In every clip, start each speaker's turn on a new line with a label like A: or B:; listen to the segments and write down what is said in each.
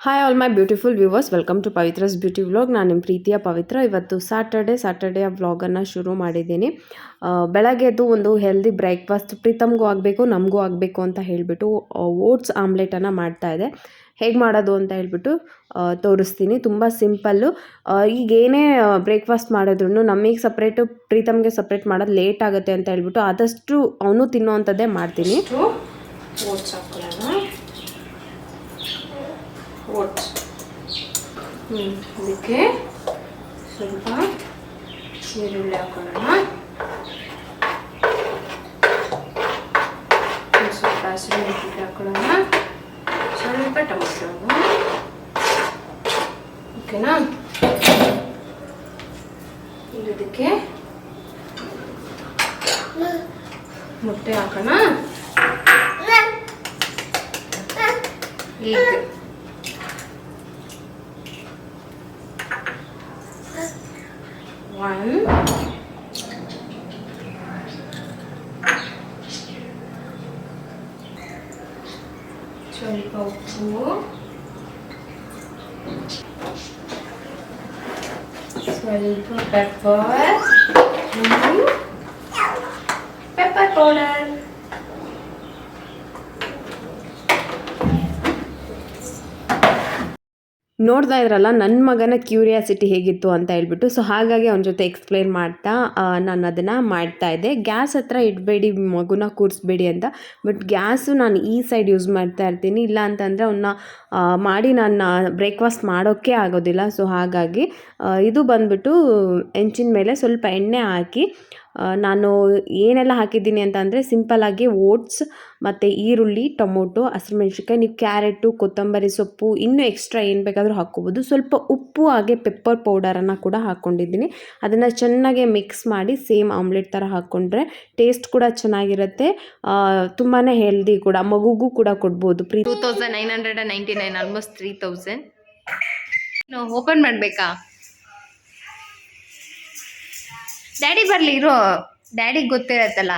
A: Hi all my beautiful viewers, welcome to Pavithra's beauty vlog. ನಾನು ನಿಮ್ಮ ಪ್ರೀತಿಯ ಪವಿತ್ರ. ಇವತ್ತು ಸ್ಯಾಟರ್ಡೇ ವ್ಲಾಗನ್ನು ಶುರು ಮಾಡಿದ್ದೀನಿ. ಬೆಳಗ್ಗೆ ಎದ್ದು ಒಂದು ಹೆಲ್ದಿ ಬ್ರೇಕ್ಫಾಸ್ಟ್ ಪ್ರೀತಮ್ಗೂ ಆಗಬೇಕು, ನಮಗೂ ಆಗಬೇಕು ಅಂತ ಹೇಳಿಬಿಟ್ಟು ಓಟ್ಸ್ ಆಮ್ಲೆಟನ್ನು ಮಾಡ್ತಾಯಿದ್ದೆ. ಹೇಗೆ ಮಾಡೋದು ಅಂತ ಹೇಳ್ಬಿಟ್ಟು ತೋರಿಸ್ತೀನಿ. ತುಂಬ ಸಿಂಪಲ್ಲು. ಈಗ ಏನೇ ಬ್ರೇಕ್ಫಾಸ್ಟ್ ಮಾಡಿದ್ರು ನಮಗೆ ಸಪ್ರೇಟು, ಪ್ರೀತಮ್ಗೆ ಸಪ್ರೇಟ್ ಮಾಡೋದು ಲೇಟ್ ಆಗುತ್ತೆ ಅಂತ ಹೇಳ್ಬಿಟ್ಟು ಆದಷ್ಟು ಅವನು ತಿನ್ನೋವಂಥದ್ದೇ ಮಾಡ್ತೀನಿ. ಓಟ್ಸ್ ಹಾಕೊಳ್ಳೋಣ. ಓಟ್ಸ್ ಇದಕ್ಕೆ ಸ್ವಲ್ಪ ಈರುಳ್ಳಿ ಹಾಕೊಳ್ಳೋಣ, ಸ್ವಲ್ಪ ಹಸಿಮೆಣಸಿನಕಾಯಿ ಹಾಕೊಳ್ಳೋಣ, ಸ್ವಲ್ಪ ಟೊಮೊಟೊ, ಓಕೆನಾ. ಇದಕ್ಕೆ ಮೊಟ್ಟೆ ಹಾಕೋಣ, ಈಗ ಸ್ವಲ್ಪ ಉಪ್ಪು, ಸ್ವಲ್ಪ ಪೆಪ್ಪರ್ ಪೌಡರ್. ನೋಡ್ತಾ ಇದ್ರಲ್ಲ ನನ್ನ ಮಗನ ಕ್ಯೂರಿಯಾಸಿಟಿ ಹೇಗಿತ್ತು ಅಂತ ಹೇಳ್ಬಿಟ್ಟು, ಸೊ ಹಾಗಾಗಿ ಅವನ ಜೊತೆ ಎಕ್ಸ್ಪ್ಲೇನ್ ಮಾಡ್ತಾ ನಾನು ಅದನ್ನು ಮಾಡ್ತಾಯಿದ್ದೆ. ಗ್ಯಾಸ್ ಹತ್ರ ಇಡಬೇಡಿ, ಮಗುನ ಕೂರಿಸ್ಬೇಡಿ ಅಂತ. ಬಟ್ ಗ್ಯಾಸು ನಾನು ಈ ಸೈಡ್ ಯೂಸ್ ಮಾಡ್ತಾ ಇರ್ತೀನಿ, ಇಲ್ಲ ಅಂತಂದರೆ ಅವನ್ನ ಮಾಡಿ ನಾನು ಬ್ರೇಕ್ಫಾಸ್ಟ್ ಮಾಡೋಕ್ಕೆ ಆಗೋದಿಲ್ಲ. ಸೊ ಹಾಗಾಗಿ ಇದು ಬಂದುಬಿಟ್ಟು ಹೆಂಚಿನ ಮೇಲೆ ಸ್ವಲ್ಪ ಎಣ್ಣೆ ಹಾಕಿ ನಾನು ಏನೆಲ್ಲ ಹಾಕಿದ್ದೀನಿ ಅಂತ ಅಂದರೆ ಸಿಂಪಲ್ಲಾಗಿ ಓಟ್ಸ್ ಮತ್ತು ಈರುಳ್ಳಿ, ಟೊಮೊಟೊ, ಹಸಿಮೆಣ್ಸಿನ್ಕಾಯಿ, ನೀವು ಕ್ಯಾರೆಟು, ಕೊತ್ತಂಬರಿ ಸೊಪ್ಪು, ಇನ್ನೂ ಎಕ್ಸ್ಟ್ರಾ ಏನು ಬೇಕಾದರೂ ಹಾಕ್ಕೋಬೋದು. ಸ್ವಲ್ಪ ಉಪ್ಪು ಹಾಗೆ ಪೆಪ್ಪರ್ ಪೌಡರನ್ನು ಕೂಡ ಹಾಕ್ಕೊಂಡಿದ್ದೀನಿ. ಅದನ್ನು ಚೆನ್ನಾಗಿ ಮಿಕ್ಸ್ ಮಾಡಿ ಸೇಮ್ ಆಮ್ಲೆಟ್ ಥರ ಹಾಕ್ಕೊಂಡ್ರೆ ಟೇಸ್ಟ್ ಕೂಡ ಚೆನ್ನಾಗಿರುತ್ತೆ, ತುಂಬಾ ಹೆಲ್ದಿ ಕೂಡ, ಮಗುಗೂ ಕೂಡ ಕೊಡ್ಬೋದು. 2999, ಆಲ್ಮೋಸ್ಟ್ 3000. ಓಪನ್ ಮಾಡಬೇಕಾ? ಡ್ಯಾಡಿ ಬರಲಿ ಇರೋ, ಡ್ಯಾಡಿಗೆ ಗೊತ್ತಿರತ್ತಲ್ಲ.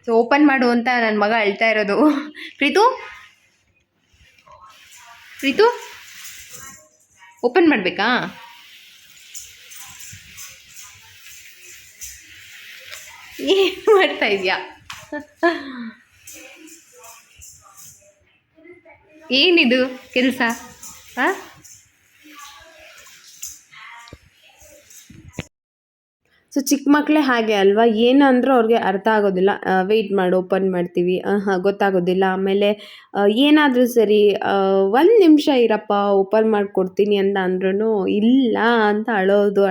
A: ಸೊ ಓಪನ್ ಮಾಡು ಅಂತ ನನ್ನ ಮಗ ಅಳ್ತಾ ಇರೋದು. ಪ್ರೀತು ಓಪನ್ ಮಾಡಬೇಕಾ? ಏನು ಮಾಡ್ತಾ ಇದೆಯಾ? ಏನಿದು ಕೆಲಸ? ಹಾಂ, ಸೊ ಚಿಕ್ಕ ಮಕ್ಕಳೇ ಹಾಗೆ ಅಲ್ವಾ, ಏನಂದ್ರೂ ಅವ್ರಿಗೆ ಅರ್ಥ ಆಗೋದಿಲ್ಲ. ವೆಯ್ಟ್ ಮಾಡಿ ಓಪನ್ ಮಾಡ್ತೀವಿ, ಗೊತ್ತಾಗೋದಿಲ್ಲ. ಆಮೇಲೆ ಏನಾದರೂ ಸರಿ 1 ನಿಮಿಷ ಇರಪ್ಪ ಓಪನ್ ಮಾಡಿಕೊಡ್ತೀನಿ ಅಂತ ಅಂದ್ರೂ ಇಲ್ಲ ಅಂತ ಅಳೋದು.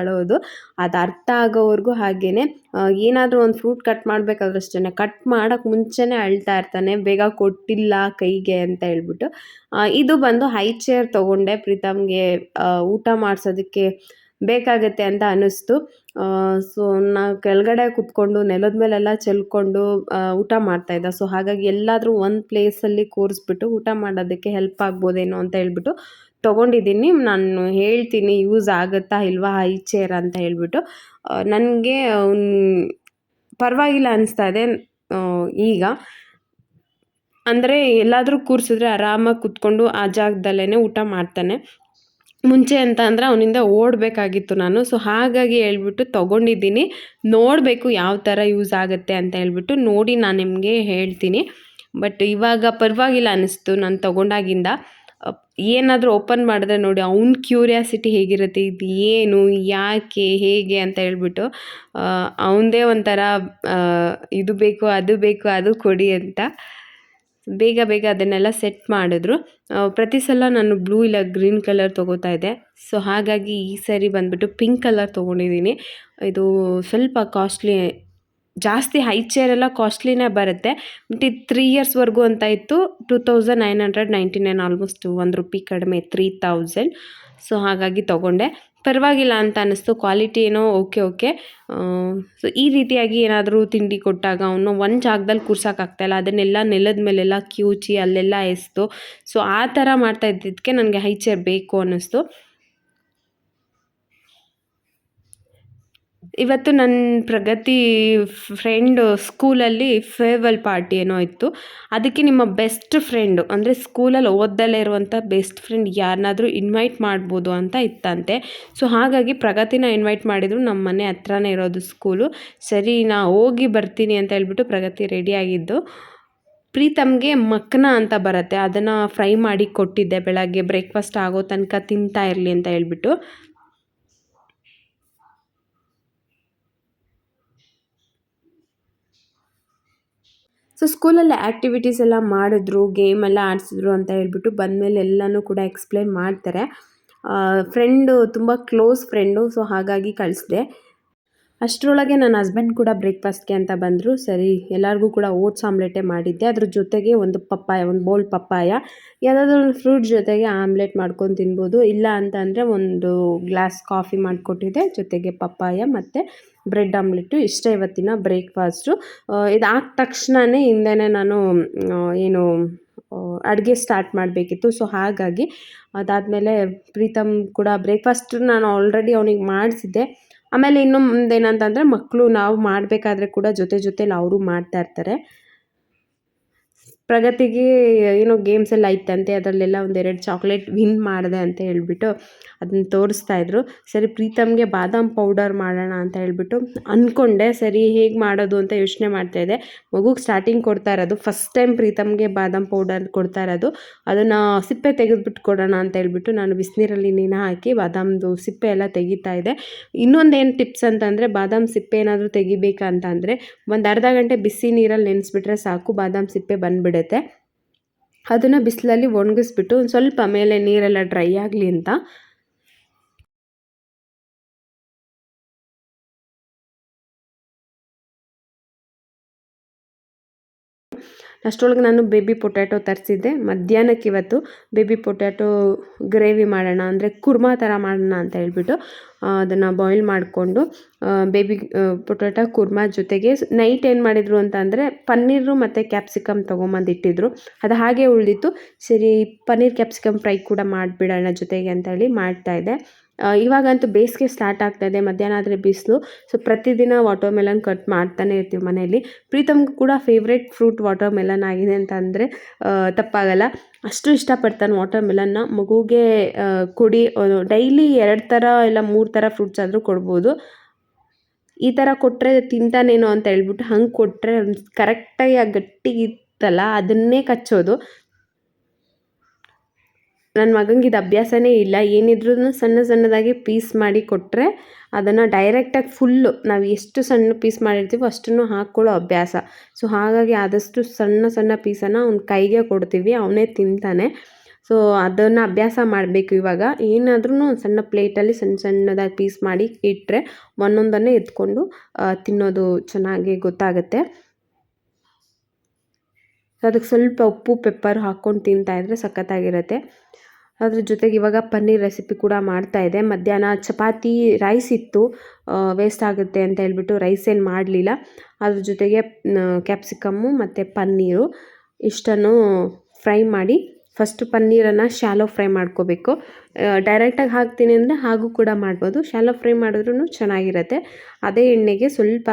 A: ಅದು ಅರ್ಥ ಆಗೋವರೆಗೂ ಹಾಗೇ. ಏನಾದರೂ ಒಂದು ಫ್ರೂಟ್ ಕಟ್ ಮಾಡಬೇಕಾದ್ರೂ ಅಷ್ಟೇ, ಕಟ್ ಮಾಡೋಕ್ಕೆ ಮುಂಚೆನೇ ಅಳ್ತಾ ಇರ್ತಾನೆ, ಬೇಗ ಕೊಟ್ಟಿಲ್ಲ ಕೈಗೆ ಅಂತ ಹೇಳ್ಬಿಟ್ಟು. ಇದು ಬಂದು ಹೈ ಚೇರ್ ತೊಗೊಂಡೆ, ಪ್ರೀತಮ್ಗೆ ಊಟ ಮಾಡಿಸೋದಕ್ಕೆ ಬೇಕಾಗತ್ತೆ ಅಂತ ಅನ್ನಿಸ್ತು. ಸೊ ನಾವು ಕೆಳಗಡೆ ಕೂತ್ಕೊಂಡು ನೆಲದ ಮೇಲೆಲ್ಲ ಚೆಲ್ಕೊಂಡು ಊಟ ಮಾಡ್ತಾಯಿದ್ದ. ಸೊ ಹಾಗಾಗಿ ಎಲ್ಲಾದರೂ ಒಂದು ಪ್ಲೇಸಲ್ಲಿ ಕೂರಿಸ್ಬಿಟ್ಟು ಊಟ ಮಾಡೋದಕ್ಕೆ ಹೆಲ್ಪ್ ಆಗ್ಬೋದೇನೋ ಅಂತ ಹೇಳ್ಬಿಟ್ಟು ತೊಗೊಂಡಿದ್ದೀನಿ. ನಾನು ಹೇಳ್ತೀನಿ ಯೂಸ್ ಆಗುತ್ತಾ ಇಲ್ವಾ ಹೈ ಚೇರ್ ಅಂತ ಹೇಳ್ಬಿಟ್ಟು. ನನಗೆ ಪರವಾಗಿಲ್ಲ ಅನಿಸ್ತಾ ಇದೆ ಈಗ. ಅಂದರೆ ಎಲ್ಲಾದರೂ ಕೂರಿಸಿದ್ರೆ ಆರಾಮಾಗಿ ಕೂತ್ಕೊಂಡು ಆ ಜಾಗದಲ್ಲೇ ಊಟ ಮಾಡ್ತಾನೆ. ಮುಂಚೆ ಅಂತ ಅಂದರೆ ಅವನಿಂದ ಓಡಬೇಕಾಗಿತ್ತು ನಾನು. ಸೊ ಹಾಗಾಗಿ ಹೇಳ್ಬಿಟ್ಟು ತೊಗೊಂಡಿದ್ದೀನಿ. ನೋಡಬೇಕು ಯಾವ ಥರ ಯೂಸ್ ಆಗುತ್ತೆ ಅಂತ ಹೇಳ್ಬಿಟ್ಟು ನೋಡಿ ನಾನು ನಿಮಗೆ ಹೇಳ್ತೀನಿ. ಬಟ್ ಇವಾಗ ಪರವಾಗಿಲ್ಲ ಅನ್ನಿಸ್ತು ನಾನು ತೊಗೊಂಡಾಗಿಂದ. ಏನಾದರೂ ಓಪನ್ ಮಾಡಿದ್ರೆ ನೋಡಿ ಅವ್ನ ಕ್ಯೂರಿಯಾಸಿಟಿ ಹೇಗಿರುತ್ತೆ, ಇದು ಏನು, ಯಾಕೆ, ಹೇಗೆ ಅಂತ ಹೇಳ್ಬಿಟ್ಟು ಅವನದೇ ಒಂಥರ ಇದು ಬೇಕು, ಅದು ಬೇಕು, ಅದು ಕೊಡಿ ಅಂತ ಬೇಗ ಅದನ್ನೆಲ್ಲ ಸೆಟ್ ಮಾಡಿದ್ರು. ಪ್ರತಿ ಸಲ ನಾನು ಬ್ಲೂ ಇಲ್ಲ ಗ್ರೀನ್ ಕಲರ್ ತೊಗೋತಾ ಇದ್ದೆ. ಸೊ ಹಾಗಾಗಿ ಈ ಸರಿ ಬಂದುಬಿಟ್ಟು ಪಿಂಕ್ ಕಲರ್ ತೊಗೊಂಡಿದ್ದೀನಿ. ಇದು ಸ್ವಲ್ಪ ಕಾಸ್ಟ್ಲಿ, ಜಾಸ್ತಿ ಹೈ ಚೇರೆಲ್ಲ ಕಾಸ್ಟ್ಲಿನೇ ಬರುತ್ತೆ. ಬಟ್ ಇದು 3 ಇಯರ್ಸ್ವರೆಗೂ ಅಂತ ಇತ್ತು. 2999, ಆಲ್ಮೋಸ್ಟ್ ₹1 ಕಡಿಮೆ, 3000. ಸೊ ಹಾಗಾಗಿ ತೊಗೊಂಡೆ. ಪರವಾಗಿಲ್ಲ ಅಂತ ಅನ್ನಿಸ್ತು, ಕ್ವಾಲಿಟಿ ಏನೋ ಓಕೆ. ಸೊ ಈ ರೀತಿಯಾಗಿ ಏನಾದರೂ ತಿಂಡಿ ಕೊಟ್ಟಾಗ ಅವನು ಒಂದು ಜಾಗದಲ್ಲಿ ಕೂರ್ಸೋಕ್ಕಾಗ್ತಾಯಿಲ್ಲ, ಅದನ್ನೆಲ್ಲ ನೆಲದ ಮೇಲೆಲ್ಲ ಕಿವುಚಿ ಅಲ್ಲೆಲ್ಲ ಎಸ್ತು. ಸೊ ಆ ಥರ ಮಾಡ್ತಾ ಇದ್ದಿದ್ದಕ್ಕೆ ನನಗೆ ಹೈ ಚೇರ್ ಬೇಕು ಅನ್ನಿಸ್ತು. ಇವತ್ತು ನನ್ನ ಪ್ರಗತಿ ಫ್ರೆಂಡು ಸ್ಕೂಲಲ್ಲಿ ಫೇರ್ವೆಲ್ ಪಾರ್ಟಿ ಏನೋ ಇತ್ತು. ಅದಕ್ಕೆ ನಿಮ್ಮ ಬೆಸ್ಟ್ ಫ್ರೆಂಡು ಅಂದರೆ ಸ್ಕೂಲಲ್ಲಿ ಓದ್ದಲ್ಲೇ ಇರುವಂಥ ಬೆಸ್ಟ್ ಫ್ರೆಂಡ್ ಯಾರನ್ನಾದರೂ ಇನ್ವೈಟ್ ಮಾಡ್ಬೋದು ಅಂತ ಇತ್ತಂತೆ. ಸೊ ಹಾಗಾಗಿ ಪ್ರಗತಿನ ಇನ್ವೈಟ್ ಮಾಡಿದರು. ನಮ್ಮ ಮನೆ ಹತ್ರನೇ ಇರೋದು ಸ್ಕೂಲು. ಸರಿ ನಾ ಹೋಗಿ ಬರ್ತೀನಿ ಅಂತ ಹೇಳ್ಬಿಟ್ಟು ಪ್ರಗತಿ ರೆಡಿಯಾಗಿದ್ದು. ಪ್ರೀತಮ್ಗೆ ಮಕ್ನ ಅಂತ ಬರುತ್ತೆ, ಅದನ್ನು ಫ್ರೈ ಮಾಡಿ ಕೊಟ್ಟಿದ್ದೆ ಬೆಳಗ್ಗೆ ಬ್ರೇಕ್ಫಾಸ್ಟ್ ಆಗೋ ತನಕ ತಿಂತಾ ಇರಲಿ ಅಂತ ಹೇಳ್ಬಿಟ್ಟು. ಸೊ ಸ್ಕೂಲಲ್ಲಿ ಆ್ಯಕ್ಟಿವಿಟೀಸ್ ಎಲ್ಲ ಮಾಡಿದ್ರು, ಗೇಮ್ ಎಲ್ಲ ಆಡಿಸಿದ್ರು ಅಂತ ಹೇಳ್ಬಿಟ್ಟು ಬಂದಮೇಲೆ ಎಲ್ಲನೂ ಕೂಡ ಎಕ್ಸ್ಪ್ಲೇನ್ ಮಾಡ್ತಾರೆ. ಫ್ರೆಂಡು ತುಂಬ ಕ್ಲೋಸ್ ಫ್ರೆಂಡು, ಸೊ ಹಾಗಾಗಿ ಕಳಿಸ್ದೆ. ಅಷ್ಟರೊಳಗೆ ನನ್ನ ಹಸ್ಬೆಂಡ್ ಕೂಡ ಬ್ರೇಕ್ಫಾಸ್ಟ್ಗೆ ಅಂತ ಬಂದರು. ಸರಿ ಎಲ್ಲರಿಗೂ ಕೂಡ ಓಟ್ಸ್ ಆಮ್ಲೆಟೇ ಮಾಡಿದ್ದೆ. ಅದ್ರ ಜೊತೆಗೆ ಒಂದು ಬೌಲ್ ಪಪ್ಪಾಯ, ಯಾವುದಾದ್ರೂ ಒಂದು ಫ್ರೂಟ್ ಜೊತೆಗೆ ಆಮ್ಲೆಟ್ ಮಾಡ್ಕೊಂಡು ತಿನ್ಬೋದು. ಇಲ್ಲ ಅಂತ ಅಂದರೆ ಒಂದು ಗ್ಲಾಸ್ ಕಾಫಿ ಮಾಡಿಕೊಟ್ಟಿದ್ದೆ, ಜೊತೆಗೆ ಪಪ್ಪಾಯ ಮತ್ತು ಬ್ರೆಡ್ ಆಮ್ಲೆಟ್ಟು. ಇಷ್ಟ ಇವತ್ತಿನ ಬ್ರೇಕ್ಫಾಸ್ಟು. ಇದಾದ ತಕ್ಷಣವೇ ಹಿಂದೆನೇ ನಾನು ಏನು ಅಡುಗೆ ಸ್ಟಾರ್ಟ್ ಮಾಡಬೇಕಿತ್ತು. ಸೊ ಹಾಗಾಗಿ ಅದಾದಮೇಲೆ ಪ್ರೀತಮ್ ಕೂಡ ಬ್ರೇಕ್ಫಾಸ್ಟ್ ನಾನು ಆಲ್ರೆಡಿ ಅವನಿಗೆ ಮಾಡಿಸಿದ್ದೆ. ಆಮೇಲೆ ಇನ್ನು ಮುಂದೇನಂತಂದರೆ ಮಕ್ಕಳು ನಾವು ಮಾಡಬೇಕಾದ್ರೆ ಕೂಡ ಜೊತೆಲಿ ಅವರು ಮಾಡ್ತಾ ಇರ್ತಾರೆ. ಪ್ರಗತಿಗೆ ಏನೋ ಗೇಮ್ಸ್ ಎಲ್ಲ ಇತ್ತಂತೆ, ಅದರಲ್ಲೆಲ್ಲ ಒಂದೆರಡು ಚಾಕ್ಲೇಟ್ ವಿನ್ ಮಾಡಿದೆ ಅಂತ ಹೇಳ್ಬಿಟ್ಟು ಅದನ್ನ ತೋರಿಸ್ತಾಯಿದ್ರು. ಸರಿ ಪ್ರೀತಮ್ಗೆ ಬಾದಾಮ್ ಪೌಡರ್ ಮಾಡೋಣ ಅಂತ ಹೇಳ್ಬಿಟ್ಟು ಅಂದ್ಕೊಂಡೆ. ಸರಿ ಹೇಗೆ ಮಾಡೋದು ಅಂತ ಯೋಚನೆ ಮಾಡ್ತಾಯಿದ್ದೆ. ಮಗುಗೆ ಸ್ಟಾರ್ಟಿಂಗ್ ಕೊಡ್ತಾ ಇರೋದು, ಫಸ್ಟ್ ಟೈಮ್ ಪ್ರೀತಮ್ಗೆ ಬಾದಾಮ್ ಪೌಡರ್ ಕೊಡ್ತಾ ಇರೋದು. ಅದನ್ನು ಸಿಪ್ಪೆ ತೆಗೆದುಬಿಟ್ಟು ಕೊಡೋಣ ಅಂತ ಹೇಳ್ಬಿಟ್ಟು ನಾನು ಬಿಸಿನೀರಲ್ಲಿ ನೆನೆ ಹಾಕಿ ಬಾದಾಮ್ದು ಸಿಪ್ಪೆ ಎಲ್ಲ ತೆಗಿತಾ ಇದ್ದೆ. ಇನ್ನೊಂದೇನು ಟಿಪ್ಸ್ ಅಂತಂದರೆ, ಬಾದಾಮ್ ಸಿಪ್ಪೆ ಏನಾದರೂ ತೆಗಿಬೇಕಂತಂದರೆ ಒಂದು ಅರ್ಧ ಗಂಟೆ ಬಿಸಿ ನೀರಲ್ಲಿ ನೆನೆಸ್ಬಿಟ್ರೆ ಸಾಕು, ಬಾದಾಮ್ ಸಿಪ್ಪೆ ಬಂದುಬಿಡುತ್ತೆ. ಅದನ್ನು ಬಿಸಿಲಲ್ಲಿ ಒಣಗಿಸ್ಬಿಟ್ಟು ಒಂದು ಸ್ವಲ್ಪ ಮೇಲೆ ನೀರೆಲ್ಲ ಡ್ರೈ ಆಗಲಿ ಅಂತ ಅಷ್ಟರೊಳಗೆ ನಾನು ಬೇಬಿ ಪೊಟ್ಯಾಟೊ ತರಿಸಿದ್ದೆ. ಮಧ್ಯಾಹ್ನಕ್ಕೆ ಇವತ್ತು ಬೇಬಿ ಪೊಟ್ಯಾಟೊ ಗ್ರೇವಿ ಮಾಡೋಣ, ಅಂದರೆ ಕುರ್ಮಾ ಥರ ಮಾಡೋಣ ಅಂತ ಹೇಳ್ಬಿಟ್ಟು ಅದನ್ನು ಬಾಯ್ಲ್ ಮಾಡಿಕೊಂಡು ಬೇಬಿ ಪೊಟ್ಯಾಟೊ ಕುರ್ಮಾ ಜೊತೆಗೆ ನೈಟ್ ಏನು ಮಾಡಿದರು ಅಂತ ಅಂದರೆ ಪನ್ನೀರು ಮತ್ತು ಕ್ಯಾಪ್ಸಿಕಮ್ ತೊಗೊಂಬಂದಿಟ್ಟಿದ್ರು. ಅದು ಹಾಗೆ ಉಳಿದಿತ್ತು. ಸರಿ ಪನ್ನೀರ್ ಕ್ಯಾಪ್ಸಿಕಮ್ ಫ್ರೈ ಕೂಡ ಮಾಡಿಬಿಡೋಣ ಜೊತೆಗೆ ಅಂತ ಹೇಳಿ ಮಾಡ್ತಾಯಿದ್ದೆ. ಇವಾಗಂತೂ ಬೇಸಿಗೆ ಸ್ಟಾರ್ಟ್ ಆಗ್ತಾಯಿದೆ, ಮಧ್ಯಾಹ್ನ ಆದರೆ ಬಿಸಿಲು. ಸೊ ಪ್ರತಿದಿನ ವಾಟರ್ ಮೆಲನ್ ಕಟ್ ಮಾಡ್ತಾನೆ ಇರ್ತೀವಿ ಮನೆಯಲ್ಲಿ. ಪ್ರೀತಮ್ಗೂ ಕೂಡ ಫೇವ್ರೆಟ್ ಫ್ರೂಟ್ ವಾಟರ್ ಮೆಲನ್ ಆಗಿದೆ ಅಂತ ಅಂದರೆ ತಪ್ಪಾಗಲ್ಲ. ಅಷ್ಟು ಇಷ್ಟಪಡ್ತಾನೆ ವಾಟರ್ ಮೆಲನ್ನ. ಮಗುಗೆ ಕೊಡಿ, ಡೈಲಿ 2 ಥರ ಇಲ್ಲ 3 ಥರ ಫ್ರೂಟ್ಸ್ ಆದರೂ ಕೊಡ್ಬೋದು. ಈ ಥರ ಕೊಟ್ಟರೆ ತಿಂತಾನೇನೋ ಅಂತ ಹೇಳ್ಬಿಟ್ಟು ಹಂಗೆ ಕೊಟ್ಟರೆ ಕರೆಕ್ಟಾಗಿ ಆ ಗಟ್ಟಿಗಿತ್ತಲ್ಲ ಅದನ್ನೇ ಕಚ್ಚೋದು. ನನ್ನ ಮಗಂಗೆ ಇದು ಅಭ್ಯಾಸನೇ ಇಲ್ಲ. ಏನಿದ್ರೂ ಸಣ್ಣದಾಗಿ ಪೀಸ್ ಮಾಡಿ ಕೊಟ್ಟರೆ ಅದನ್ನು ಡೈರೆಕ್ಟಾಗಿ ಫುಲ್ಲು ನಾವು ಎಷ್ಟು ಸಣ್ಣ ಪೀಸ್ ಮಾಡಿರ್ತೀವೋ ಅಷ್ಟನ್ನು ಹಾಕ್ಕೊಳ್ಳೋ ಅಭ್ಯಾಸ. ಸೊ ಹಾಗಾಗಿ ಆದಷ್ಟು ಸಣ್ಣ ಪೀಸನ್ನು ಅವ್ನ ಕೈಗೆ ಕೊಡ್ತೀವಿ, ಅವನೇ ತಿಂತಾನೆ. ಸೊ ಅದನ್ನು ಅಭ್ಯಾಸ ಮಾಡಬೇಕು ಇವಾಗ. ಏನಾದ್ರೂ ಒಂದು ಸಣ್ಣ ಪ್ಲೇಟಲ್ಲಿ ಸಣ್ಣದಾಗಿ ಪೀಸ್ ಮಾಡಿ ಇಟ್ಟರೆ ಒಂದೊಂದನ್ನೇ ಎತ್ಕೊಂಡು ತಿನ್ನೋದು ಚೆನ್ನಾಗಿ ಗೊತ್ತಾಗುತ್ತೆ. ಅದಕ್ಕೆ ಸ್ವಲ್ಪ ಉಪ್ಪು ಪೆಪ್ಪರ್ ಹಾಕ್ಕೊಂಡು ತಿಂತಾಯಿದ್ರೆ ಸಖತ್ತಾಗಿರುತ್ತೆ. ಅದ್ರ ಜೊತೆಗೆ ಇವಾಗ ಪನ್ನೀರ್ ರೆಸಿಪಿ ಕೂಡ ಮಾಡ್ತಾಯಿದ್ದೆ. ಮಧ್ಯಾಹ್ನ ಚಪಾತಿ ರೈಸ್ ಇತ್ತು, ವೇಸ್ಟ್ ಆಗುತ್ತೆ ಅಂತ ಹೇಳ್ಬಿಟ್ಟು ರೈಸ್ ಏನು ಮಾಡಲಿಲ್ಲ. ಅದ್ರ ಜೊತೆಗೆ ಕ್ಯಾಪ್ಸಿಕಮ್ಮು ಮತ್ತು ಪನ್ನೀರು ಇಷ್ಟನ್ನು ಫ್ರೈ ಮಾಡಿ, ಫಸ್ಟು ಪನ್ನೀರನ್ನು ಶಾಲೋ ಫ್ರೈ ಮಾಡ್ಕೋಬೇಕು. ಡೈರೆಕ್ಟಾಗಿ ಹಾಕ್ತೀನಿ ಅಂದರೆ ಹಾಗೂ ಕೂಡ ಮಾಡ್ಬೋದು, ಶಾಲೋ ಫ್ರೈ ಮಾಡಿದ್ರೂ ಚೆನ್ನಾಗಿರುತ್ತೆ. ಅದೇ ಎಣ್ಣೆಗೆ ಸ್ವಲ್ಪ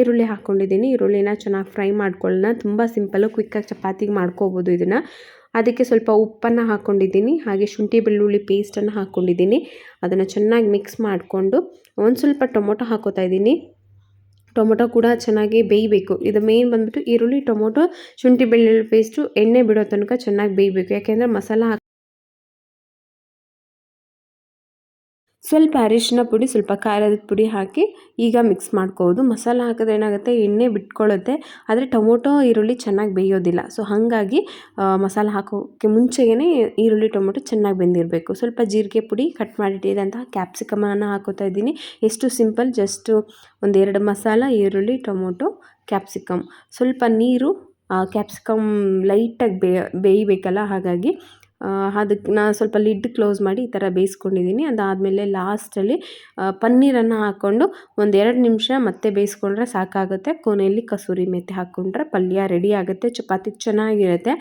A: ಈರುಳ್ಳಿ ಹಾಕ್ಕೊಂಡಿದ್ದೀನಿ. ಈರುಳ್ಳಿನ ಚೆನ್ನಾಗಿ ಫ್ರೈ ಮಾಡ್ಕೊಳ್ಳೋಣ. ತುಂಬ ಸಿಂಪಲ್ಲು, ಕ್ವಿಕ್ಕಾಗಿ ಚಪಾತಿಗೆ ಮಾಡ್ಕೋಬೋದು ಇದನ್ನು. ಅದಕ್ಕೆ ಸ್ವಲ್ಪ ಉಪ್ಪನ್ನು ಹಾಕ್ಕೊಂಡಿದ್ದೀನಿ, ಹಾಗೆ ಶುಂಠಿ ಬೆಳ್ಳುಳ್ಳಿ ಪೇಸ್ಟನ್ನು ಹಾಕ್ಕೊಂಡಿದ್ದೀನಿ. ಅದನ್ನು ಚೆನ್ನಾಗಿ ಮಿಕ್ಸ್ ಮಾಡಿಕೊಂಡು ಒಂದು ಸ್ವಲ್ಪ ಟೊಮೊಟೊ ಹಾಕೋತಾ ಇದ್ದೀನಿ. ಟೊಮೊಟೊ ಕೂಡ ಚೆನ್ನಾಗಿ ಬೇಯಬೇಕು. ಇದು ಮೇನ್ ಬಂದುಬಿಟ್ಟು ಈರುಳ್ಳಿ, ಟೊಮೊಟೊ, ಶುಂಠಿ ಬೆಳ್ಳುಳ್ಳಿ ಪೇಸ್ಟು ಎಣ್ಣೆ ಬಿಡೋ ತನಕ ಚೆನ್ನಾಗಿ ಬೇಯಬೇಕು. ಯಾಕೆಂದರೆ ಮಸಾಲ ಸ್ವಲ್ಪ ಅರಿಶಿನ ಪುಡಿ, ಸ್ವಲ್ಪ ಖಾರದ ಪುಡಿ ಹಾಕಿ ಈಗ ಮಿಕ್ಸ್ ಮಾಡ್ಕೋಬೋದು. ಮಸಾಲ ಹಾಕಿದ್ರೆ ಏನಾಗುತ್ತೆ, ಎಣ್ಣೆ ಬಿಟ್ಕೊಳ್ಳುತ್ತೆ, ಆದರೆ ಟೊಮೊಟೊ ಈರುಳ್ಳಿ ಚೆನ್ನಾಗಿ ಬೇಯೋದಿಲ್ಲ. ಸೊ ಹಾಗಾಗಿ ಮಸಾಲ ಹಾಕೋಕ್ಕೆ ಮುಂಚೆಯೇ ಈರುಳ್ಳಿ ಟೊಮೊಟೊ ಚೆನ್ನಾಗಿ ಬೆಂದಿರಬೇಕು. ಸ್ವಲ್ಪ ಜೀರಿಗೆ ಪುಡಿ, ಕಟ್ ಮಾಡಿಟ್ಟಿದ್ದಂತಹ ಕ್ಯಾಪ್ಸಿಕಮನ್ನು ಹಾಕೋತಾ ಇದ್ದೀನಿ. ಎಷ್ಟು ಸಿಂಪಲ್, ಜಸ್ಟು 1-2 ಮಸಾಲ, ಈರುಳ್ಳಿ, ಟೊಮೊಟೊ, ಕ್ಯಾಪ್ಸಿಕಮ್, ಸ್ವಲ್ಪ ನೀರು. ಕ್ಯಾಪ್ಸಿಕಮ್ ಲೈಟಾಗಿ ಬೇಯಬೇಕಲ್ಲ, ಹಾಗಾಗಿ ಅದಕ್ಕೆ ನಾನು ಸ್ವಲ್ಪ ಲಿಡ್ ಕ್ಲೋಸ್ ಮಾಡಿ ಈ ಥರ ಬೇಯಿಸ್ಕೊಂಡಿದ್ದೀನಿ. ಅದಾದಮೇಲೆ ಲಾಸ್ಟಲ್ಲಿ ಪನ್ನೀರನ್ನು ಹಾಕ್ಕೊಂಡು 1-2 ನಿಮಿಷ ಮತ್ತೆ ಬೇಯಿಸ್ಕೊಂಡ್ರೆ ಸಾಕಾಗುತ್ತೆ. ಕೊನೆಯಲ್ಲಿ ಕಸೂರಿ ಮೆಂತೆ ಹಾಕ್ಕೊಂಡ್ರೆ ಪಲ್ಯ ರೆಡಿ ಆಗುತ್ತೆ. ಚಪಾತಿ ಚೆನ್ನಾಗಿರುತ್ತೆ.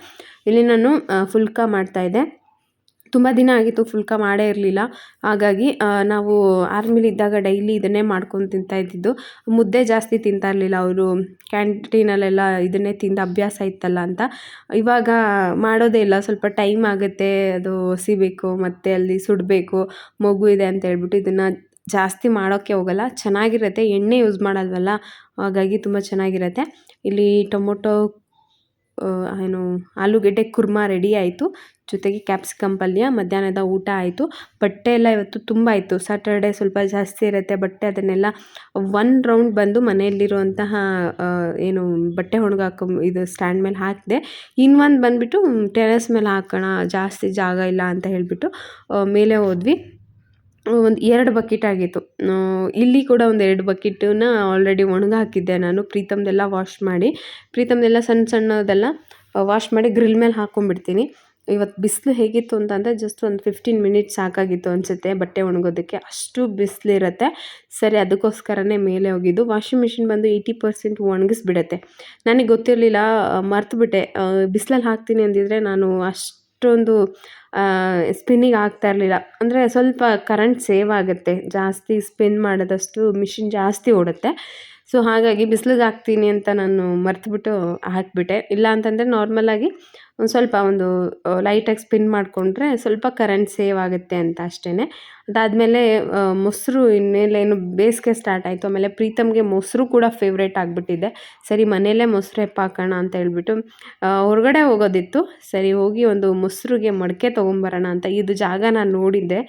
A: ಇಲ್ಲಿ ನಾನು ಫುಲ್ಕಾ ಮಾಡ್ತಾಯಿದ್ದೆ. ತುಂಬ ದಿನ ಆಗಿತ್ತು ಫುಲ್ಕ ಮಾಡೇ ಇರಲಿಲ್ಲ. ಹಾಗಾಗಿ ನಾವು ಆರ್ಮಿಲಿದ್ದಾಗ ಡೈಲಿ ಇದನ್ನೇ ಮಾಡ್ಕೊಂಡು ತಿಂತಾ ಇದ್ದಿದ್ದು. ಮುದ್ದೆ ಜಾಸ್ತಿ ತಿಂತಾ ಇರಲಿಲ್ಲ, ಅವರು ಕ್ಯಾಂಟೀನಲ್ಲೆಲ್ಲ ಇದನ್ನೇ ತಿಂದು ಅಭ್ಯಾಸ ಇತ್ತಲ್ಲ ಅಂತ. ಇವಾಗ ಮಾಡೋದೇ ಇಲ್ಲ, ಸ್ವಲ್ಪ ಟೈಮ್ ಆಗುತ್ತೆ, ಅದು ಹಸಿಬೇಕು ಮತ್ತು ಅಲ್ಲಿ ಸುಡಬೇಕು, ಮಗು ಇದೆ ಅಂತ ಹೇಳ್ಬಿಟ್ಟು ಇದನ್ನು ಜಾಸ್ತಿ ಮಾಡೋಕ್ಕೆ ಹೋಗಲ್ಲ. ಚೆನ್ನಾಗಿರುತ್ತೆ, ಎಣ್ಣೆ ಯೂಸ್ ಮಾಡಲ್ವಲ್ಲ, ಹಾಗಾಗಿ ತುಂಬ ಚೆನ್ನಾಗಿರುತ್ತೆ. ಇಲ್ಲಿ ಟೊಮೊಟೊ ಏನು ಆಲೂಗೆಡ್ಡೆ ಕುರ್ಮಾ ರೆಡಿ ಆಯಿತು, ಜೊತೆಗೆ ಕ್ಯಾಪ್ಸಿಕಮ್ ಪಲ್ಯ, ಮಧ್ಯಾಹ್ನದ ಊಟ ಆಯಿತು. ಬಟ್ಟೆ ಎಲ್ಲ ಇವತ್ತು ತುಂಬ ಇತ್ತು, ಸ್ಯಾಟರ್ಡೆ ಸ್ವಲ್ಪ ಜಾಸ್ತಿ ಇರುತ್ತೆ ಬಟ್ಟೆ. ಅದನ್ನೆಲ್ಲ 1 ರೌಂಡ್ ಬಂದು ಮನೆಯಲ್ಲಿರುವಂತಹ ಏನು ಬಟ್ಟೆ ಒಣಗಾಕೋ ಇದು ಸ್ಟ್ಯಾಂಡ್ ಮೇಲೆ ಹಾಕಿದೆ. ಇನ್ನೊಂದು ಬಂದುಬಿಟ್ಟು ಟೆರೆಸ್ ಮೇಲೆ ಹಾಕೋಣ, ಜಾಸ್ತಿ ಜಾಗ ಇಲ್ಲ ಅಂತ ಹೇಳಿಬಿಟ್ಟು ಮೇಲೆ ಹೋದ್ವಿ. ಒಂದು 2 ಬಕೆಟ್ ಆಗಿತ್ತು. ಇಲ್ಲಿ ಕೂಡ ಒಂದು 2 ಬಕೆಟನ್ನ ಆಲ್ರೆಡಿ ಒಣಗಾಕಿದ್ದೆ ನಾನು, ಪ್ರೀತಮ್ದೆಲ್ಲ ವಾಶ್ ಮಾಡಿ. ಪ್ರೀತಮ್ದೆಲ್ಲ ಸಣ್ಣ ಸಣ್ಣದೆಲ್ಲ ವಾಶ್ ಮಾಡಿ ಗ್ರಿಲ್ ಮೇಲೆ ಹಾಕ್ಕೊಂಡ್ಬಿಡ್ತೀನಿ. ಇವತ್ತು ಬಿಸಿಲು ಹೇಗಿತ್ತು ಅಂತಂದರೆ ಜಸ್ಟ್ ಒಂದು 15 ಮಿನಿಟ್ಸ್ ಸಾಕಾಗಿತ್ತು ಅನಿಸುತ್ತೆ ಬಟ್ಟೆ ಒಣಗೋದಕ್ಕೆ, ಅಷ್ಟು ಬಿಸಿಲಿರುತ್ತೆ. ಸರಿ, ಅದಕ್ಕೋಸ್ಕರನೇ ಮೇಲೆ ಹೋಗಿದ್ದು. ವಾಷಿಂಗ್ ಮಿಷಿನ್ ಬಂದು 80% ಒಣಗಿಸ್ಬಿಡುತ್ತೆ. ನನಗೆ ಗೊತ್ತಿರಲಿಲ್ಲ, ಮರ್ತುಬಿಟ್ಟೆ. ಬಿಸಿಲಲ್ಲಿ ಹಾಕ್ತೀನಿ ಅಂದಿದ್ರೆ ನಾನು ಅಷ್ಟೊಂದು ಸ್ಪಿನ್ನಿಗೆ ಆಗ್ತಾ ಇರಲಿಲ್ಲ. ಅಂದರೆ ಸ್ವಲ್ಪ ಕರೆಂಟ್ ಸೇವ್ ಆಗುತ್ತೆ, ಜಾಸ್ತಿ ಸ್ಪಿನ್ ಮಾಡಿದಷ್ಟು ಮಿಷಿನ್ ಜಾಸ್ತಿ ಓಡುತ್ತೆ. ಸೊ ಹಾಗಾಗಿ ಬಿಸಿಲಿಗೆ ಹಾಕ್ತೀನಿ ಅಂತ ನಾನು ಮರ್ತುಬಿಟ್ಟು ಹಾಕಿಬಿಟ್ಟೆ. ಇಲ್ಲ ಅಂತಂದರೆ ನಾರ್ಮಲಾಗಿ ಒಂದು ಲೈಟಾಗಿ ಸ್ಪಿನ್ ಮಾಡಿಕೊಂಡ್ರೆ ಸ್ವಲ್ಪ ಕರೆಂಟ್ ಸೇವ್ ಆಗುತ್ತೆ ಅಂತ ಅಷ್ಟೇ. ಅದಾದಮೇಲೆ ಮೊಸರು, ಇನ್ನೇಲೇನು ಬೇಸಿಗೆ ಸ್ಟಾರ್ಟ್ ಆಯಿತು. ಆಮೇಲೆ ಪ್ರೀತಮ್ಗೆ ಮೊಸರು ಕೂಡ ಫೇವ್ರೇಟ್ ಆಗಿಬಿಟ್ಟಿದೆ. ಸರಿ, ಮನೆಯಲ್ಲೇ ಮೊಸರು ಹೆಪ್ಪಾಕೋಣ ಅಂತ ಹೇಳ್ಬಿಟ್ಟು ಹೊರಗಡೆ ಹೋಗೋದಿತ್ತು. ಸರಿ, ಹೋಗಿ ಒಂದು ಮೊಸರಿಗೆ ಮಡಕೆ ತೊಗೊಂಬರೋಣ ಅಂತ. ಇದು ಜಾಗ ನಾನು ನೋಡಿದ್ದೆ,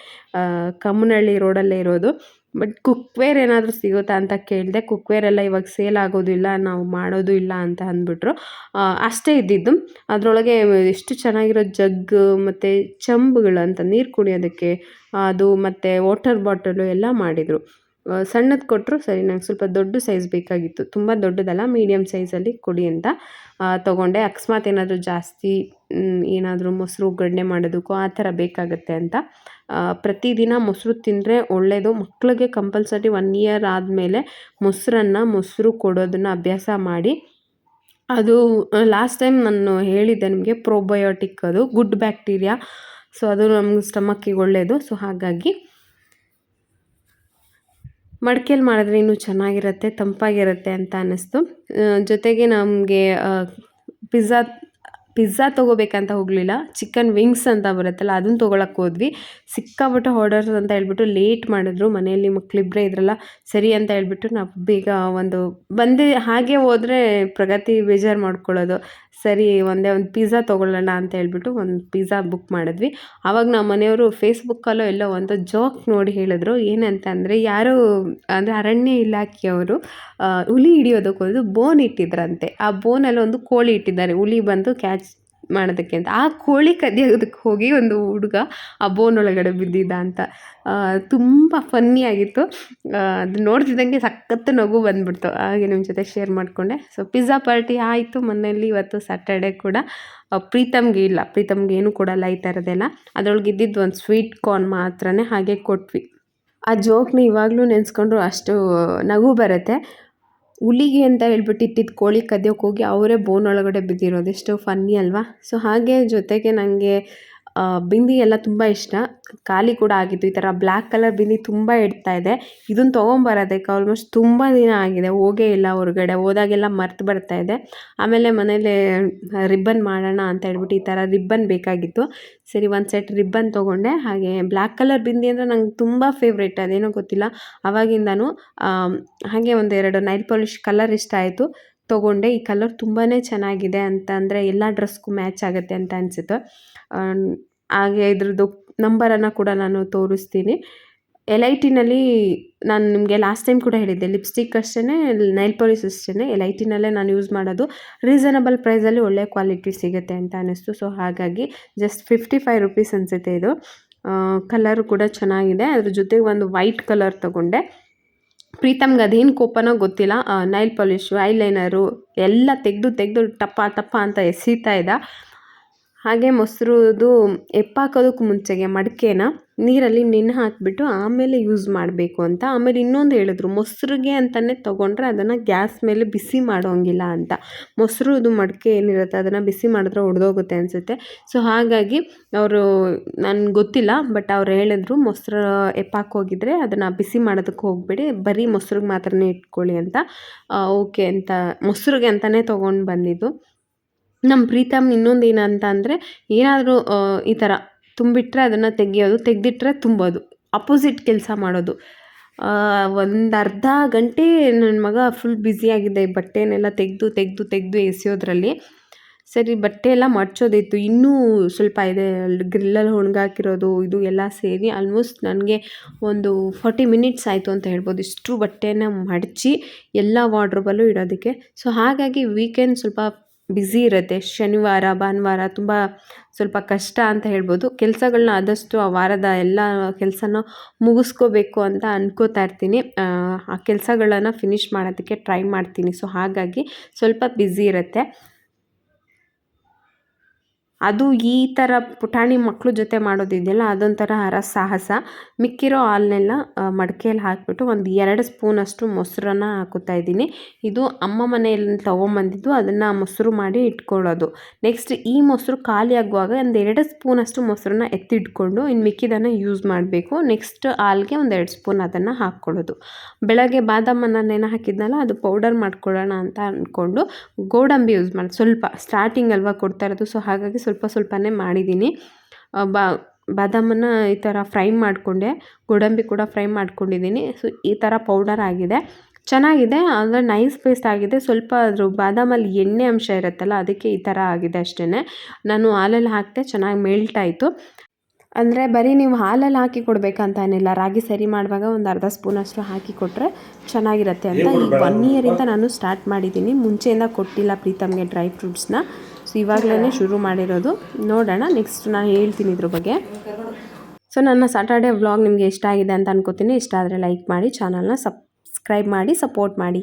A: ಕಮ್ಮನಹಳ್ಳಿ ರೋಡಲ್ಲೇ ಇರೋದು. ಬಟ್ ಕುಕ್ವೇರ್ ಏನಾದರೂ ಸಿಗುತ್ತಾ ಅಂತ ಕೇಳಿದೆ. ಕುಕ್ವೇರ್ ಎಲ್ಲ ಇವಾಗ ಸೇಲ್ ಆಗೋದಿಲ್ಲ, ನಾವು ಮಾಡೋದು ಇಲ್ಲ ಅಂತ ಅಂದ್ಬಿಟ್ರು. ಅಷ್ಟೇ ಇದ್ದಿದ್ದು. ಅದರೊಳಗೆ ಎಷ್ಟು ಚೆನ್ನಾಗಿರೋ ಜಗ್ಗು ಮತ್ತು ಚಂಬುಗಳು ಅಂತ ನೀರು ಕುಡಿಯೋದಕ್ಕೆ, ಅದು ಮತ್ತು ವಾಟರ್ ಬಾಟಲು ಎಲ್ಲ ಮಾಡಿದರು. ಸಣ್ಣದು ಕೊಟ್ಟರು. ಸರಿ, ನಂಗೆ ಸ್ವಲ್ಪ ದೊಡ್ಡ ಸೈಜ್ ಬೇಕಾಗಿತ್ತು, ತುಂಬ ದೊಡ್ಡದಲ್ಲ, ಮೀಡಿಯಮ್ ಸೈಜಲ್ಲಿ ಕೊಡಿ ಅಂತ ತೊಗೊಂಡೆ. ಅಕಸ್ಮಾತ್ ಏನಾದರೂ ಜಾಸ್ತಿ ಏನಾದರೂ ಮೊಸರು ಒಗ್ಗರಣೆ ಮಾಡೋದಕ್ಕೂ ಆ ಥರ ಬೇಕಾಗುತ್ತೆ ಅಂತ. ಪ್ರತಿದಿನ ಮೊಸರು ತಿಂದರೆ ಒಳ್ಳೆಯದು. ಮಕ್ಕಳಿಗೆ ಕಂಪಲ್ಸರಿ 1 ಇಯರ್ ಆದಮೇಲೆ ಮೊಸರು ಕೊಡೋದನ್ನು ಅಭ್ಯಾಸ ಮಾಡಿ. ಅದು ಲಾಸ್ಟ್ ಟೈಮ್ ನಾನು ಹೇಳಿದ್ದೆ ನಿಮಗೆ, ಪ್ರೋಬಯೋಟಿಕ್, ಅದು ಗುಡ್ ಬ್ಯಾಕ್ಟೀರಿಯಾ. ಸೊ ಅದು ನಮ್ಗೆ ಸ್ಟಮಕ್ಕಿಗೆ ಒಳ್ಳೆಯದು. ಸೊ ಹಾಗಾಗಿ ಮಡಿಕೆಯಲ್ಲಿ ಮಾಡಿದ್ರೆ ಇನ್ನೂ ಚೆನ್ನಾಗಿರುತ್ತೆ, ತಂಪಾಗಿರುತ್ತೆ ಅಂತ ಅನ್ನಿಸ್ತು. ಜೊತೆಗೆ ನಮಗೆ ಪಿಜ್ಜಾ ತೊಗೋಬೇಕಂತ ಹೋಗಲಿಲ್ಲ, ಚಿಕನ್ ವಿಂಗ್ಸ್ ಅಂತ ಬರುತ್ತಲ್ಲ ಅದನ್ನು ತೊಗೊಳಕ್ಕೆ ಹೋದ್ವಿ. ಸಿಕ್ಕಾಬಿಟ್ಟು ಆರ್ಡರ್ಸ್ ಅಂತ ಹೇಳ್ಬಿಟ್ಟು ಲೇಟ್ ಮಾಡಿದ್ರು. ಮನೆಯಲ್ಲಿ ಮಕ್ಕಳಿಬ್ಬರೇ ಇದ್ರಲ್ಲ, ಸರಿ ಅಂತ ಹೇಳ್ಬಿಟ್ಟು ನಾವು ಬೇಗ ಬಂದು ಹಾಗೆ ಹೋದರೆ ಪ್ರಗತಿ ಬೇಜಾರು ಮಾಡ್ಕೊಳ್ಳೋದು. ಸರಿ, ಒಂದೇ ಒಂದು ಪಿಜ್ಜಾ ತೊಗೊಳ್ಳೋಣ ಅಂತ ಹೇಳ್ಬಿಟ್ಟು ಒಂದು ಪಿಜ್ಜಾ ಬುಕ್ ಮಾಡಿದ್ವಿ. ಆವಾಗ ನಮ್ಮ ಮನೆಯವರು ಫೇಸ್ಬುಕ್ಕಲ್ಲೋ ಎಲ್ಲೋ ಒಂದು ಜೋಕ್ ನೋಡಿ ಹೇಳಿದ್ರು. ಏನಂತಂದರೆ, ಯಾರೋ ಅಂದರೆ ಅರಣ್ಯ ಇಲಾಖೆಯವರು ಹುಲಿ ಹಿಡಿಯೋದಕ್ಕೆ ಹೋದು ಬೋನ್ ಇಟ್ಟಿದ್ರಂತೆ. ಆ ಬೋನಲ್ಲಿ ಒಂದು ಕೋಳಿ ಇಟ್ಟಿದ್ದಾರೆ, ಹುಲಿ ಬಂದು ಕ್ಯಾಚ್ ಮಾಡೋದಕ್ಕೆ ಅಂತ. ಆ ಕೋಳಿ ಕದಿಯೋದಕ್ಕೆ ಹೋಗಿ ಒಂದು ಹುಡುಗ ಆ ಬೋನ್ ಒಳಗಡೆ ಬಿದ್ದಿದ್ದ ಅಂತ. ತುಂಬ ಫನ್ನಿಯಾಗಿತ್ತು. ಅದು ನೋಡ್ತಿದ್ದಂಗೆ ಸಖತ್ತು ನಗು ಬಂದುಬಿಡ್ತು. ಹಾಗೆ ನಿಮ್ಮ ಜೊತೆ ಶೇರ್ ಮಾಡಿಕೊಂಡೆ. ಸೊ ಪಿಜ್ಜಾ ಪಾರ್ಟಿ ಆಯಿತು ಮನೆಯಲ್ಲಿ. ಇವತ್ತು ಸ್ಯಾಟರ್ಡೆ ಕೂಡ. ಪ್ರೀತಮ್ಗೆ ಏನೂ ಕೊಡಲ್ಲ ಈ ಥರದ್ದೆಲ್ಲ. ಅದರೊಳಗೆ ಇದ್ದಿದ್ದು ಒಂದು ಸ್ವೀಟ್ ಕಾರ್ನ್ ಮಾತ್ರನೇ ಹಾಗೆ ಕೊಟ್ವಿ. ಆ ಜೋಕ್ನ ಇವಾಗಲೂ ನೆನೆಸ್ಕೊಂಡ್ರು ಅಷ್ಟು ನಗು ಬರುತ್ತೆ. ಹುಲಿಗೆ ಅಂತ ಹೇಳ್ಬಿಟ್ಟು ಇಟ್ಟಿದ್ದು ಕೋಳಿ ಕದಿಯೋಕ್ಕೆ ಹೋಗಿ ಅವರೇ ಬೋನ್ ಒಳಗಡೆ ಬಿದ್ದಿರೋದು, ಎಷ್ಟು ಫನ್ನಿ ಅಲ್ವಾ. ಸೊ ಹಾಗೆ ಜೊತೆಗೆ ನನಗೆ ಬಿಂದಿ ಎಲ್ಲ ತುಂಬ ಇಷ್ಟ. ಖಾಲಿ ಕೂಡ ಆಗಿತ್ತು. ಈ ಥರ ಬ್ಲ್ಯಾಕ್ ಕಲರ್ ಬಿಂದಿ ತುಂಬ ಇಡ್ತಾ ಇದೆ. ಇದನ್ನು ತೊಗೊಂಬರೋದಕ್ಕೆ ಆಲ್ಮೋಸ್ಟ್ ತುಂಬ ದಿನ ಆಗಿದೆ, ಹೋಗೇ ಇಲ್ಲ ಹೊರಗಡೆ. ಹೋದಾಗೆಲ್ಲ ಮರ್ತು ಬರ್ತಾ ಇದೆ. ಆಮೇಲೆ ಮನೇಲಿ ರಿಬ್ಬನ್ ಮಾಡೋಣ ಅಂತ ಹೇಳ್ಬಿಟ್ಟು ಈ ಥರ ರಿಬ್ಬನ್ ಬೇಕಾಗಿತ್ತು. ಸರಿ, ಒಂದು ಸೆಟ್ ರಿಬ್ಬನ್ ತೊಗೊಂಡೆ. ಹಾಗೆ ಬ್ಲ್ಯಾಕ್ ಕಲರ್ ಬಿಂದಿ ಅಂದರೆ ನಂಗೆ ತುಂಬ ಫೇವ್ರೇಟ್, ಅದೇನೋ ಗೊತ್ತಿಲ್ಲ ಆವಾಗಿಂದನೂ. ಹಾಗೆ ಒಂದೆರಡು ನೈಲ್ ಪಾಲಿಶ್ ಕಲರ್ ಇಷ್ಟ ಆಯಿತು, ತೊಗೊಂಡೆ. ಈ ಕಲರ್ ತುಂಬಾ ಚೆನ್ನಾಗಿದೆ ಅಂತ, ಅಂದರೆ ಎಲ್ಲ ಡ್ರೆಸ್ಗೂ ಮ್ಯಾಚ್ ಆಗುತ್ತೆ ಅಂತ ಅನಿಸುತ್ತೆ. ಹಾಗೆ ಇದ್ರದ್ದು ನಂಬರನ್ನು ಕೂಡ ನಾನು ತೋರಿಸ್ತೀನಿ. LITನಲ್ಲಿ ನಾನು ನಿಮಗೆ ಲಾಸ್ಟ್ ಟೈಮ್ ಕೂಡ ಹೇಳಿದ್ದೆ, ಲಿಪ್ಸ್ಟಿಕ್ ಅಷ್ಟೇ, ನೈಲ್ ಪಾಲಿಶ್ ಅಷ್ಟೇ LITನಲ್ಲೇ ನಾನು ಯೂಸ್ ಮಾಡೋದು. ರೀಸನಬಲ್ ಪ್ರೈಸಲ್ಲಿ ಒಳ್ಳೆ ಕ್ವಾಲಿಟಿ ಸಿಗುತ್ತೆ ಅಂತ ಅನ್ನಿಸ್ತು. ಸೊ ಹಾಗಾಗಿ ಜಸ್ಟ್ 55 ರುಪೀಸ್ ಅನಿಸುತ್ತೆ ಇದು. ಕಲರು ಕೂಡ ಚೆನ್ನಾಗಿದೆ. ಅದ್ರ ಜೊತೆಗೆ ಒಂದು ವೈಟ್ ಕಲರ್ ತೊಗೊಂಡೆ. ಪ್ರೀತಮ್ಗೆ ಅದೇನು ಕೋಪನೋ ಗೊತ್ತಿಲ್ಲ, ನೈಲ್ ಪಾಲಿಶು, ಐಲೈನರು ಎಲ್ಲ ತೆಗೆದು ಟಪ್ಪ ಟಪ್ಪ ಅಂತ ಎಸೀತಾ ಇದ್ದ. ಹಾಗೆ ಮೊಸರುದು ಎಪ್ಪಾಕೋದಕ್ಕೆ ಮುಂಚೆಗೆ ಮಡಿಕೆನ ನೀರಲ್ಲಿ ನೆನೆ ಹಾಕಿಬಿಟ್ಟು ಆಮೇಲೆ ಯೂಸ್ ಮಾಡಬೇಕು ಅಂತ. ಆಮೇಲೆ ಇನ್ನೊಂದು ಹೇಳಿದ್ರು, ಮೊಸರಿಗೆ ಅಂತಲೇ ತೊಗೊಂಡ್ರೆ ಅದನ್ನು ಗ್ಯಾಸ್ ಮೇಲೆ ಬಿಸಿ ಮಾಡೋಂಗಿಲ್ಲ ಅಂತ. ಮೊಸರುದು ಮಡಿಕೆ ಏನಿರುತ್ತೆ ಅದನ್ನು ಬಿಸಿ ಮಾಡಿದ್ರೆ ಒಡೆದೋಗುತ್ತೆ ಅನಿಸುತ್ತೆ. ಸೊ ಹಾಗಾಗಿ ಅವರು ನನಗೆ ಗೊತ್ತಿಲ್ಲ, ಬಟ್ ಅವ್ರು ಹೇಳಿದ್ರು ಮೊಸರು ಎಪ್ಪಾಕೋಗಿದ್ರೆ ಅದನ್ನು ಬಿಸಿ ಮಾಡೋದಕ್ಕೆ ಹೋಗಬೇಡಿ, ಬರೀ ಮೊಸರಿಗೆ ಮಾತ್ರನೇ ಇಟ್ಕೊಳ್ಳಿ ಅಂತ. ಓಕೆ ಅಂತ ಮೊಸರಿಗೆ ಅಂತಲೇ ತೊಗೊಂಡು ಬಂದಿದ್ದು. ನಮ್ಮ ಪ್ರೀತಮ್ ಇನ್ನೊಂದು ಏನಂತ ಅಂದರೆ, ಏನಾದರೂ ಈ ಥರ ತುಂಬಿಟ್ರೆ ಅದನ್ನು ತೆಗಿಯೋದು, ತೆಗೆದಿಟ್ರೆ ತುಂಬೋದು, ಅಪೋಸಿಟ್ ಕೆಲಸ ಮಾಡೋದು. ಒಂದು ಅರ್ಧ ಗಂಟೆ ನನ್ನ ಮಗ ಫುಲ್ ಬ್ಯುಸಿಯಾಗಿದ್ದೆ ಈ ಬಟ್ಟೆನೆಲ್ಲ ತೆಗೆದು ಎಸೆಯೋದ್ರಲ್ಲಿ. ಸರಿ ಬಟ್ಟೆ ಎಲ್ಲ ಮಡ್ಚೋದಿತ್ತು, ಇನ್ನೂ ಸ್ವಲ್ಪ ಇದೆ, ಗ್ರಿಲ್ಲಲ್ಲಿ ಒಣಗಾಕಿರೋದು ಇದು ಎಲ್ಲ ಸೇರಿ ಆಲ್ಮೋಸ್ಟ್ ನನಗೆ ಒಂದು 40 ಮಿನಿಟ್ಸ್ ಆಯಿತು ಅಂತ ಹೇಳ್ಬೋದು, ಇಷ್ಟು ಬಟ್ಟೆನ ಮಡಚಿ ಎಲ್ಲ ವಾರ್ಡ್ರೋಬಲ್ಲೂ ಇಡೋದಕ್ಕೆ. ಸೊ ಹಾಗಾಗಿ ವೀಕೆಂಡ್ ಸ್ವಲ್ಪ ಬ್ಯುಸಿ ಇರುತ್ತೆ. ಶನಿವಾರ ಭಾನುವಾರ ತುಂಬ ಸ್ವಲ್ಪ ಕಷ್ಟ ಅಂತ ಹೇಳ್ಬೋದು. ಕೆಲಸಗಳನ್ನ ಆದಷ್ಟು ಆ ವಾರದ ಎಲ್ಲ ಕೆಲಸನ ಮುಗಿಸ್ಕೋಬೇಕು ಅಂತ ಅನ್ಕೋತಾ ಇರ್ತೀನಿ. ಆ ಕೆಲಸಗಳನ್ನು ಫಿನಿಷ್ ಮಾಡೋದಕ್ಕೆ ಟ್ರೈ ಮಾಡ್ತೀನಿ. ಸೊ ಹಾಗಾಗಿ ಸ್ವಲ್ಪ ಬ್ಯುಸಿ ಇರುತ್ತೆ. ಅದು ಈ ಥರ ಪುಟಾಣಿ ಮಕ್ಕಳು ಜೊತೆ ಮಾಡೋದಿದೆಯಲ್ಲ, ಅದೊಂಥರ ಸಾಹಸ. ಮಿಕ್ಕಿರೋ ಹಾಲನ್ನೆಲ್ಲ ಮಡಿಕೆಯಲ್ಲಿ ಹಾಕಿಬಿಟ್ಟು ಒಂದು 2 ಸ್ಪೂನಷ್ಟು ಮೊಸರನ್ನು ಹಾಕುತ್ತಾ ಇದ್ದೀನಿ. ಇದು ಅಮ್ಮ ಮನೆಯಲ್ಲಿ ತೊಗೊಂಬಂದಿದ್ದು, ಅದನ್ನು ಮೊಸರು ಮಾಡಿ ಇಟ್ಕೊಳ್ಳೋದು. ನೆಕ್ಸ್ಟ್ ಈ ಮೊಸರು ಖಾಲಿ ಆಗುವಾಗ ಒಂದು 2 ಸ್ಪೂನಷ್ಟು ಮೊಸರನ್ನ ಎತ್ತಿಟ್ಕೊಂಡು ಇನ್ನು ಮಿಕ್ಕಿದನ್ನು ಯೂಸ್ ಮಾಡಬೇಕು. ನೆಕ್ಸ್ಟ್ ಹಾಲಿಗೆ ಒಂದು 2 ಸ್ಪೂನ್ ಅದನ್ನು ಹಾಕ್ಕೊಳ್ಳೋದು. ಬೆಳಗ್ಗೆ ಬಾದಾಮನ್ನು ನೆನೆ ಹಾಕಿದ್ನಲ್ಲ, ಅದು ಪೌಡರ್ ಮಾಡ್ಕೊಳ್ಳೋಣ ಅಂತ ಅಂದ್ಕೊಂಡು ಗೋಡಂಬಿ ಯೂಸ್ ಮಾಡಿ, ಸ್ವಲ್ಪ ಸ್ಟಾರ್ಟಿಂಗ್ ಅಲ್ವಾ ಕೊಡ್ತಾ ಇರೋದು, ಸೊ ಹಾಗಾಗಿ ಸ್ವಲ್ಪನೇ ಮಾಡಿದ್ದೀನಿ. ಬಾದಾಮನ್ನು ಈ ಥರ ಫ್ರೈ ಮಾಡಿಕೊಂಡೆ, ಗೋಡಂಬಿ ಕೂಡ ಫ್ರೈ ಮಾಡ್ಕೊಂಡಿದ್ದೀನಿ. ಸೊ ಈ ಥರ ಪೌಡರ್ ಆಗಿದೆ, ಚೆನ್ನಾಗಿದೆ, ಅಂದರೆ ನೈಸ್ ಪೇಸ್ಟ್ ಆಗಿದೆ. ಸ್ವಲ್ಪ ಅದ್ರ ಬಾದಾಮಲ್ಲಿ ಎಣ್ಣೆ ಅಂಶ ಇರುತ್ತಲ್ಲ, ಅದಕ್ಕೆ ಈ ಥರ ಆಗಿದೆ ಅಷ್ಟೇ. ನಾನು ಹಾಲಲ್ಲಿ ಹಾಕಿದೆ, ಚೆನ್ನಾಗಿ ಮೆಲ್ಟ್ ಆಯಿತು. ಅಂದರೆ ಬರೀ ನೀವು ಹಾಲಲ್ಲಿ ಹಾಕಿ ಕೊಡಬೇಕಂತ ಏನಿಲ್ಲ, ರಾಗಿ ಸರಿ ಮಾಡುವಾಗ ಒಂದು ಅರ್ಧ ಸ್ಪೂನಷ್ಟು ಹಾಕಿ ಕೊಟ್ಟರೆ ಚೆನ್ನಾಗಿರುತ್ತೆ ಅಂತ. ಈ 1 ಇಯರಿಂದ ನಾನು ಸ್ಟಾರ್ಟ್ ಮಾಡಿದ್ದೀನಿ, ಮುಂಚೆಯಿಂದ ಕೊಟ್ಟಿಲ್ಲ ಪ್ರೀತಮ್ಗೆ ಡ್ರೈ ಫ್ರೂಟ್ಸ್ನ. ಸೊ ಇವಾಗಲೇ ಶುರು ಮಾಡಿರೋದು, ನೋಡೋಣ ನೆಕ್ಸ್ಟ್ ನಾನು ಹೇಳ್ತೀನಿ ಇದ್ರ ಬಗ್ಗೆ. ಸೊ ನನ್ನ ಸಾಟರ್ಡೆ ವ್ಲಾಗ್ ನಿಮಗೆ ಇಷ್ಟ ಆಗಿದೆ ಅಂತ ಅನ್ಕೋತೀನಿ. ಇಷ್ಟ ಆದರೆ ಲೈಕ್ ಮಾಡಿ, ಚಾನಲ್ನ ಸಬ್ಸ್ಕ್ರೈಬ್ ಮಾಡಿ, ಸಪೋರ್ಟ್ ಮಾಡಿ.